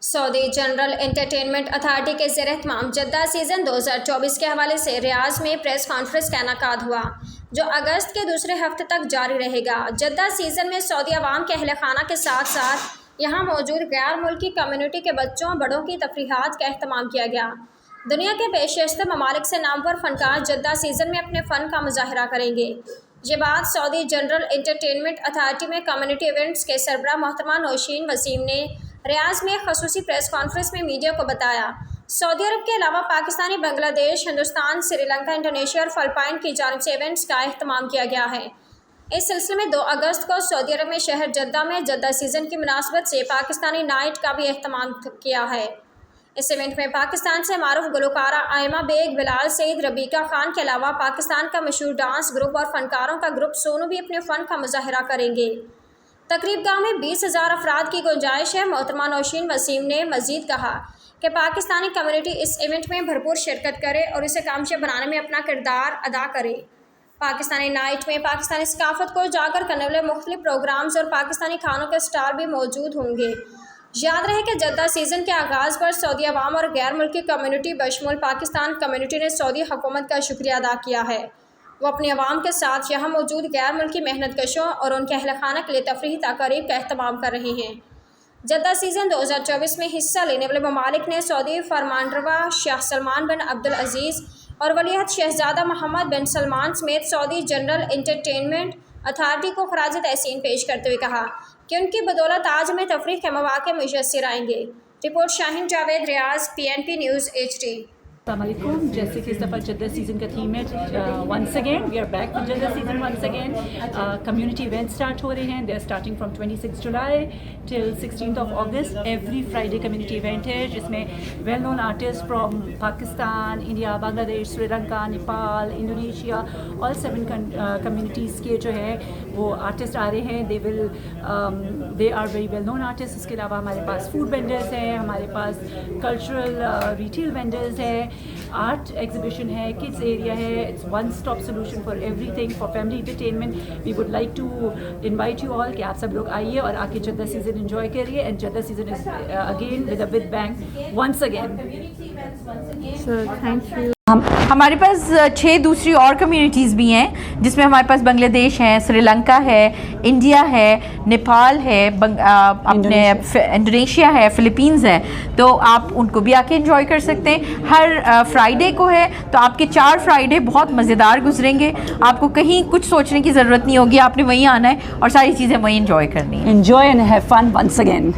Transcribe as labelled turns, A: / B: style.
A: Saudi general entertainment authority के ज़ेर-ए-एहतमाम Jeddah season 2024 के हवाले से रियाज में प्रेस कॉन्फ्रेंस का इनेकाद हुआ, जो अगस्त के दूसरे हफ्ते तक जारी रहेगा। जद्दा सीज़न में सऊदी अवाम के अहल खाना के साथ साथ यहाँ मौजूद गैर मुल्की कम्युनिटी के बच्चों और बड़ों की तफरीहात का अहतमाम किया गया। दुनिया के बेशतर ममालिक से नामवर फ़नकार जद्दा सीज़न में अपने फ़न का मुजाहरा करेंगे। ये बात सऊदी जनरल एंटरटेनमेंट अथॉरिटी में कम्युनिटी इवेंट्स के सरबराह मोहतरमा नौशीन वसीम ने रियाज में खसूसी प्रेस कॉन्फ्रेंस में मीडिया को बताया। सऊदी अरब के अलावा पाकिस्तानी, बांग्लादेश, हिंदुस्तान, श्रीलंका, इंडोनेशिया और फ़िलिपाइन की जानिब से इवेंट्स का अहतमाम किया गया है। इस सिलसिले में 2 अगस्त को सऊदी अरब में शहर जद्दा में जद्दा सीज़न की मुनासबत से पाकिस्तानी नाइट का भी अहतमाम किया है। इस इवेंट में पाकिस्तान से मारूफ गुलकारा आयमा बेग, बिलाल सईद, रबीका खान के अलावा पाकिस्तान का मशहूर डांस ग्रुप और फ़नकारों का ग्रुप सोनू भी अपने फ़न का मुजाहरा करेंगे। तकरीबगाह में 20,000 अफराद की गुंजाइश है। मोहतरमा नौशीन वसीम ने मज़ीद कहा कि पाकिस्तानी कम्युनिटी इस इवेंट में भरपूर शिरकत करे और इसे कामयाब बनाने में अपना किरदार अदा करे। पाकिस्तानी नाइट में पाकिस्तानी सकाफत को उजागर करने वाले मुख्तलिफ प्रोग्राम्स और पाकिस्तानी खानों के स्टार भी मौजूद होंगे। याद रहे कि जद्दा सीज़न के आगाज़ पर सऊदी अवाम और गैर मुल्की कम्युनिटी बशमूल पाकिस्तान कम्युनिटी ने सऊदी हुकूमत का शुक्रिया अदा किया है। वो अपनी आवाम के साथ यहाँ मौजूद गैर मुल्की मेहनत कशों और उनके अहल खाना के लिए तफरीही तकारीब का अहतमाम कर रहे हैं। जद्दा सीज़न 2024 में हिस्सा लेने वाले ममालिक ने सऊदी फरमानरवा शाह सलमान बिन अब्दुल अजीज़ और वलीअहद शहजादा मोहम्मद बिन सलमान समेत सऊदी जनरल एंटरटेनमेंट अथॉरिटी को खराज तहसीन पेश करते हुए कहा कि उनकी बदौलत आज में तफरीह के मौक़े मुयस्सर आएंगे। Report Shaheen Javed, Riyadh, PNP news HD।
B: अस्सलामुअलैकुम। जैसे कि इस दफ़ा जद्दा सीज़न का थीम है once again we are back with Jeddah season once again. Community event start हो रहे हैं। They are starting from 26 July till 16 August. Every Friday community event है जिसमें well known artist from Pakistan, India, Bangladesh, Sri Lanka, Nepal, Indonesia, all 7 communities के जो है वो artist आ रहे हैं। They are very well known artist. इसके अलावा हमारे पास फूड वेंडर्स हैं, हमारे पास कल्चरल रिटेल वेंडर्स है, आर्ट एग्जीबिशन है, किड्स एरिया है। It's one stop solution for everything for family entertainment. We would like to invite you all कि आप सब लोग आइए और आके जद्दा सीज़न एंजॉय करिए। And Jeddah season is again with a big bang once again.
C: Thank you. हमारे पास 6 दूसरी और कम्युनिटीज़ भी हैं जिसमें हमारे पास बांग्लादेश है, श्रीलंका है, इंडिया है, नेपाल है, अपने इंडोनेशिया है, फ़िलीपींस है। तो आप उनको भी आके एंजॉय कर सकते हैं। हर फ्राइडे को है तो आपके 4 फ्राइडे बहुत मज़ेदार गुजरेंगे। आपको कहीं कुछ सोचने की ज़रूरत नहीं होगी, आपने वहीं आना है और सारी चीज़ें वहीं एंजॉय करनी है।
B: Enjoy and have fun once again.